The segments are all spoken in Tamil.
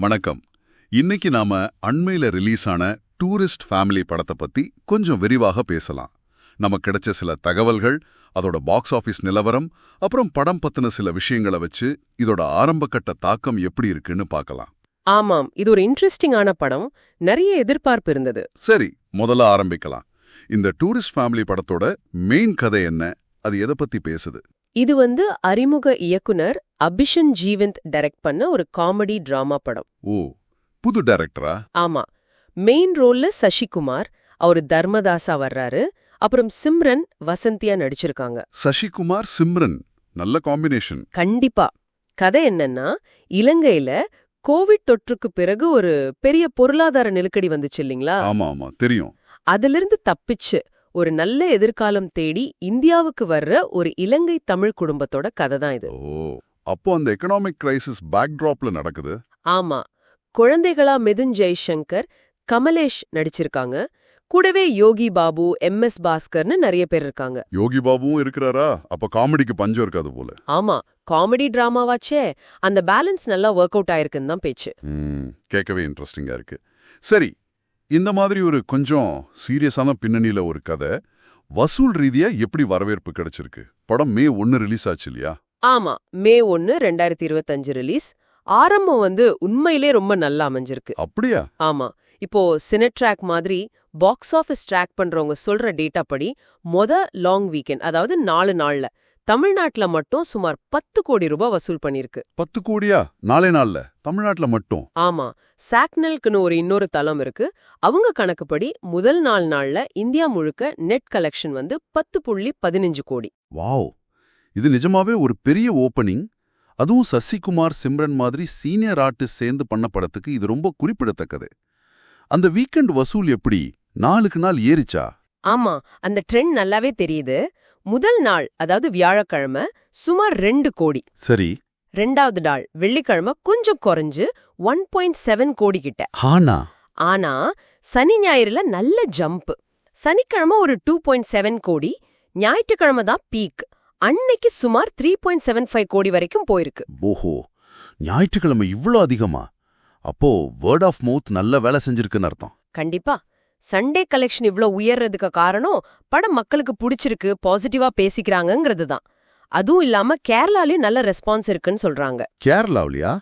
வணக்கம். இன்னைக்கு நாம அண்மையில ரிலீஸ் ஆன டூரிஸ்ட் ஃபேமிலி படத்தை பத்தி கொஞ்சம் விரிவாக பேசலாம். நமக்கு கிடைச்ச சில தகவல்கள், அதோட பாக்ஸ் ஆபீஸ் நிலவரம், அப்புறம் படம் பத்தின சில விஷயங்களை வச்சு இதோட ஆரம்பகட்ட தாக்கம் எப்படி இருக்குன்னு பார்க்கலாம். ஆமாம், இது ஒரு இன்ட்ரெஸ்டிங்கான படம். நிறைய எதிர்பார்ப்பு இருந்தது. சரி, முதல்ல ஆரம்பிக்கலாம். இந்த டூரிஸ்ட் ஃபேமிலி படத்தோட மெயின் கதை என்ன? அது எதை பத்தி பேசுது? இது அறிமுக இயக்குனர் அபிஷன் ஜீவந்த் டைரக்ட் பண்ண ஒரு காமெடி டிராமா படம். ஓ, புது டைரக்டரா? ஆமா. மெயின் ரோல்ல சசிகுமார், அவரு தர்மதாசா வர்றாரு. அப்புறம் சிம்ரன் வசந்தியா நடிச்சிருக்காங்க. சசிகுமார், சிம்ரன், நல்ல காம்பினேஷன். கண்டிப்பா. கதை என்னன்னா, இலங்கையில கோவிட் தொற்றுக்கு பிறகு ஒரு பெரிய பொருளாதார நெருக்கடி வந்துச்சு இல்லீங்களா? ஆமா ஆமா, தெரியும். அதிலிருந்து தப்பிச்சு ஒரு நல்ல எதிர்காலம் தேடி இந்தியாவுக்கு வர்ற ஒரு இலங்கை தமிழ் குடும்பத்தோட கதை தான் இது. ஓ, அப்போ அந்த எகனாமிக் கிரைசிஸ் பேக்ட்ராப்ல நடக்குது. ஆமா. குழந்தைகளா மிதுன் ஜெய்சங்கர், கமலேஷ் நடிச்சிருக்காங்க. கூடவே யோகி பாபு, MS பாஸ்கர்னு நிறைய பேர் இருக்காங்க. யோகி பாபுவும் இருக்கிறாரா? அப்ப காமெடிக்கு பஞ்சம் இருக்காது போல. ஆமா, காமெடி டிராமாவாச்சே, அந்த பேலன்ஸ் நல்லா ஒர்க் அவுட் ஆயிருக்குன்னு தான் பேச்சு. கேட்கவே இன்ட்ரெஸ்டிங்கா இருக்கு. சரி, இந்த மாதிரி ஒரு கொஞ்சம் சீரியஸான பின்னணியில ஒரு கதை வசூல் ரீதியா எப்படி வரவேற்பு கிடைச்சிருக்கு? படம் May 1 ரிலீஸ் ஆச்சு இல்லையா? ஆமா, May 1, 2025 ரிலீஸ். ஆரம்பம் உண்மையிலே ரொம்ப நல்லா அமைஞ்சிருக்கு. அப்படியா? ஆமா. இப்போ சினட்ராக் மாதிரி பாக்ஸ் ஆஃபீஸ் ட்ராக் பண்றவங்க சொல்ற டேட்டா படி லாங் வீக்கெண்ட், அதாவது 4 நாள்ல தமிழ்நாட்டுல மட்டும் சுமார் 10 கோடி ரூபாய் வசூல் பண்ணிருக்கு. 10 கோடியா? 4 நாள்ல தமிழ்நாட்டுல மட்டும்? ஆமா. சாக்னல்க்குன்னு ஒரு இன்னொரு தளம் இருக்கு. அவங்க கணக்குப்படி முதல் 4 நாள்ல இந்தியா முழுக்க நெட் கலெக்ஷன் 10.15 கோடி. வாவ், இது நிஜமாவே ஒரு பெரிய ஓப்பனிங். அதுவும் சசிகுமார், சிம்ரன் மாதிரி சீனியர் ஆர்டிஸ்ட் சேர்ந்து பண்ண படத்துக்கு இது ரொம்ப குறிப்பிடத்தக்கது. அந்த வீக்கெண்ட் வசூல் எப்படி நாளுக்கு நாள் ஏறிச்சா? ஆமா, அந்த ட்ரெண்ட் நல்லாவே தெரியுது. முதல் நாள், அதாவது வியாழக்கிழமை, சுமார் 2 கோடி. சரி. ரெண்டாவது நாள் வெள்ளிக்கிழமை கொஞ்சம் குறைஞ்சு 1.7 கோடி கிட்ட. ஆனா சனி ஞாயிறுல நல்ல ஜம்ப். சனிக்கிழமை ஒரு 2.7 கோடி, ஞாயிற்றுக்கிழமை தான் பீக். அன்னைக்கு சுமார் 3.75 கோடி வரைக்கும் போயிருக்கு. ஓஹோ, ஞாயிற்றுக்கிழமை இவ்ளோ அதிகமா? அப்போ வேர்ட் ஆஃப் மவுத் நல்ல வேலை செஞ்சிருக்குன்னு அர்த்தம். கண்டிப்பா. சண்டே கலெக்ஷன் இவ்ளோ உயர்றதுக்கு காரணம் படம் மக்களுக்கு பிடிச்சிருக்கு, பாசிட்டிவா பேசிக்கிறாங்கிறது தான். அதுவும் இல்லாம கேரளாலயும் நல்ல ரெஸ்பான்ஸ் இருக்குன்னு சொல்றாங்க. கேரளாவிலயா?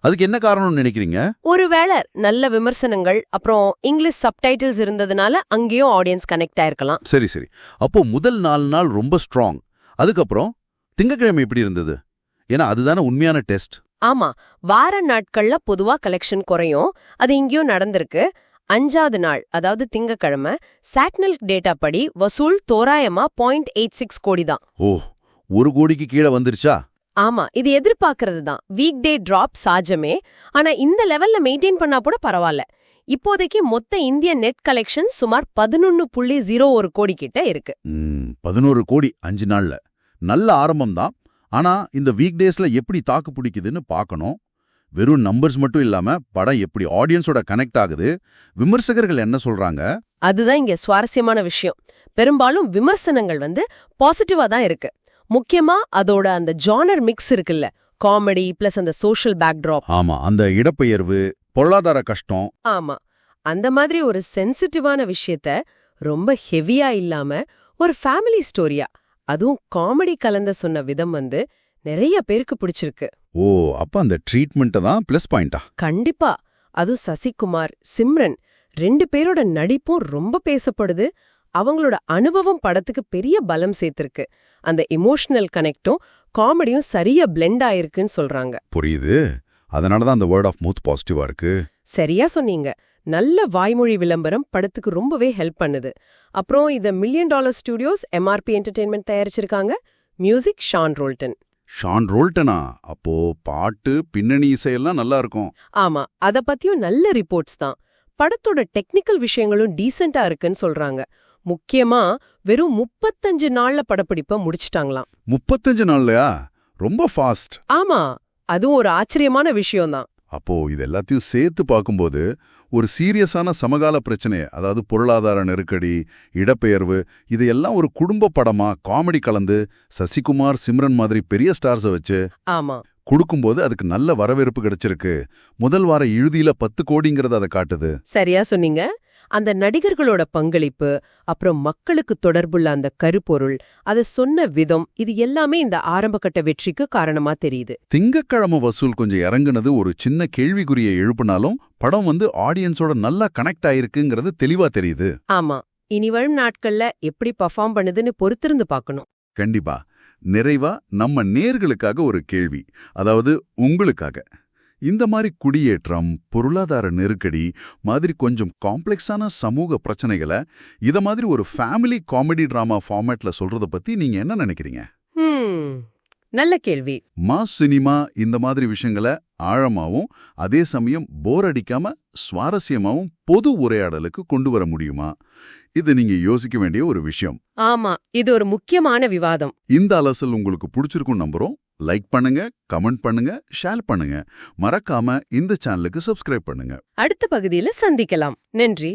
அதுக்கு என்ன காரணம்னு நினைக்கிறீங்க? ஒருவேளை நல்ல விமர்சனங்கள், அப்புறம் இங்கிலீஷ் சப்டைட்டில்ஸ் இருந்ததுனால அங்கேயும் ஆடியன்ஸ் கனெக்ட் ஆயிருக்கலாம். சரி சரி. அப்போ முதல் 4 நாள் ரொம்ப ஸ்ட்ராங். அதுக்கப்புறம் திங்கக்கிழமை எப்படி இருந்தது? ஏன்னா அதுதானே உண்மையான டெஸ்ட். ஆமா, வார நாட்கள்ல பொதுவா கலெக்ஷன் குறையும். அது இங்கேயும் நடந்திருக்கு. 5வது நாள், அதாவது திங்கக்கிழமை, சாக்னல் டேட்டா படி வசூல் தோராயமா 0.86 கோடி தான். ஓ, 1 கோடிக்கு கீழே வந்துருச்சா? ஆமா, இது எதிர்பார்க்கறது தான். வீக் டே டிராப் சாஜமே. ஆனா இந்த லெவல்ல மெயின்டைன் பண்ணா கூட பரவாயில்ல. இப்போதைக்கு மொத்த இந்திய நெட் கலெக்ஷன் சுமார் 11.01 கோடி கிட்ட இருக்கு. 11 கோடி 5 நாள்ல நல்ல ஆரம்பம் தான். ஆனா இந்த வீக் டேஸ்ல எப்படி தாக்கு பிடிக்குதுன்னு பார்க்கணும். வெறும் நம்பர்ஸ் மட்டும் இல்லாம படம் எப்படி ஆடியன்ஸோட கனெக்ட் ஆகுது, விமர்சகர்கள் என்ன சொல்றாங்க, அதுதான் இங்க சுவாரஸ்யமான விஷயம். பெரும்பாலும் விமர்சனங்கள் பாசிட்டிவா தான் இருக்கு. முக்கியமா அதோட அந்த ஜானர் மிக்ஸ் இருக்குல்ல, காமெடி பிளஸ் அந்த சோஷியல் பேக்ட்ராப். ஆமா, அந்த இடப்பெயர்வு, பொருளாதார கஷ்டம். ஆமா, அந்த மாதிரி ஒரு சென்சிட்டிவான விஷயத்த ரொம்ப ஹெவியா இல்லாம ஒரு ஃபேமிலி ஸ்டோரியா, அதுவும் காமெடி கலந்த சொன்ன விதம் நிறைய பேருக்கு பிடிச்சிருக்கு. ஓ, அப்ப அந்த ட்ரீட்மெண்ட் தான் பிளஸ் பாயிண்டா? கண்டிப்பா. அதுவும் சசிகுமார், சிம்ரன் 2 பேரோட நடிப்பும் ரொம்ப பேசப்படுது. அவங்களோட அனுபவம் படத்துக்கு பெரிய பலம் சேர்த்திருக்கு. அந்த எமோஷனல் கனெக்டும் காமெடியும் சரியா பிளெண்ட் ஆயிருக்குன்னு சொல்றாங்க. புரியுது. அதனாலதான் அந்த வேர்ட் ஆஃப் மவுத் பாசிட்டிவா இருக்கு. சரியா சொன்னீங்க. நல்ல வாய்மொழி விளம்பரம் படத்துக்கு ரொம்பவே ஹெல்ப் பண்ணுது. அப்புறம் இத $1 மில்லியன் ஸ்டுடியோஸ் MRP என்டர்டெயின்மெண்ட் தயாரிச்சிருக்காங்க. மியூசிக் ஷான் ரோல்டன். ஷான் ரோல்டனா? அப்போ பாட்டு, பின்னணி இசையெல்லாம் நல்லா இருக்கும். ஆமா, அத பத்தியும் நல்ல ரிப்போர்ட்ஸ் தான். படத்தோட டெக்னிக்கல் விஷயங்களும் டீசென்ட்டா இருக்குன்னு சொல்றாங்க. முக்கியமா வெறும் 35 நாள்ல படப்பிடிப்ப முடிச்சிட்டாங்களாம். 35 நாள்லயா? ரொம்ப ஃபாஸ்ட். ஆமா, அதுவும் ஒரு ஆச்சரியமான விஷயம்தான். அப்போ இது எல்லாத்தையும் சேர்த்து பார்க்கும்போது ஒரு சீரியஸான சமகால பிரச்சனை, அதாவது பொருளாதார நெருக்கடி, இடப்பெயர்வு, இதையெல்லாம் ஒரு குடும்ப படமா காமெடி கலந்து சசிகுமார், சிம்ரன் மாதிரி பெரிய ஸ்டார்ஸை வச்சு ஆமா கொடுக்கும்போது அதுக்கு நல்ல வரவேற்பு கிடைச்சிருக்கு. முதல் வார இறுதியில 10 கோடிங்கிறத அதை காட்டுது. சரியா சொன்னீங்க. அந்த நடிகர்களோட பங்களிப்பு, அப்புறம் மக்களுக்கு தொடர்புள்ள அந்த கருப்பொருள், அதை சொன்ன விதம், இது எல்லாமே இந்த ஆரம்பகட்ட வெற்றிக்கு காரணமா தெரியுது. திங்கட்கிழமை வசூல் கொஞ்சம் இறங்குனது ஒரு சின்ன கேள்விக்குறியை எழுப்பினாலும் படம் ஆடியன்ஸோட நல்லா கனெக்ட் ஆயிருக்குங்கிறது தெளிவா தெரியுது. ஆமா, இனி வரும் நாட்கள்ல எப்படி பர்ஃபார்ம் பண்ணுதுன்னு பொறுத்திருந்து பார்க்கணும். கண்டிப்பா. நிறைவா நம்ம நேர்களுக்காக ஒரு கேள்வி, அதாவது உங்களுக்காக. இந்த மாதிரி குடியேற்றம், பொருளாதார நெருக்கடி மாதிரி கொஞ்சம் காம்ப்ளெக்ஸான சமூக பிரச்சனைகளை இத மாதிரி ஒரு ஃபேமிலி காமெடி டிராமா ஃபார்மேட்ல சொல்றத பத்தி நீங்க என்ன நினைக்கிறீங்க? நல்ல கேள்வி. மாஸ் சினிமா இந்த மாதிரி விஷயங்களை ஆழமாவும் அதே சமயம் போர் அடிக்காம சுவாரஸ்யமாவும் பொது உரையாடலுக்கு கொண்டு வர முடியுமா? இது நீங்க யோசிக்க வேண்டிய ஒரு விஷயம். ஆமா, இது ஒரு முக்கியமான விவாதம். இந்த அலசல் உங்களுக்கு பிடிச்சிருக்கும் நம்புறோம். லைக் பண்ணுங்க, கமெண்ட் பண்ணுங்க, ஷேர் பண்ணுங்க. மறக்காம இந்த சேனலுக்கு சப்ஸ்கிரைப் பண்ணுங்க. அடுத்த பகுதியில சந்திக்கலாம். நன்றி.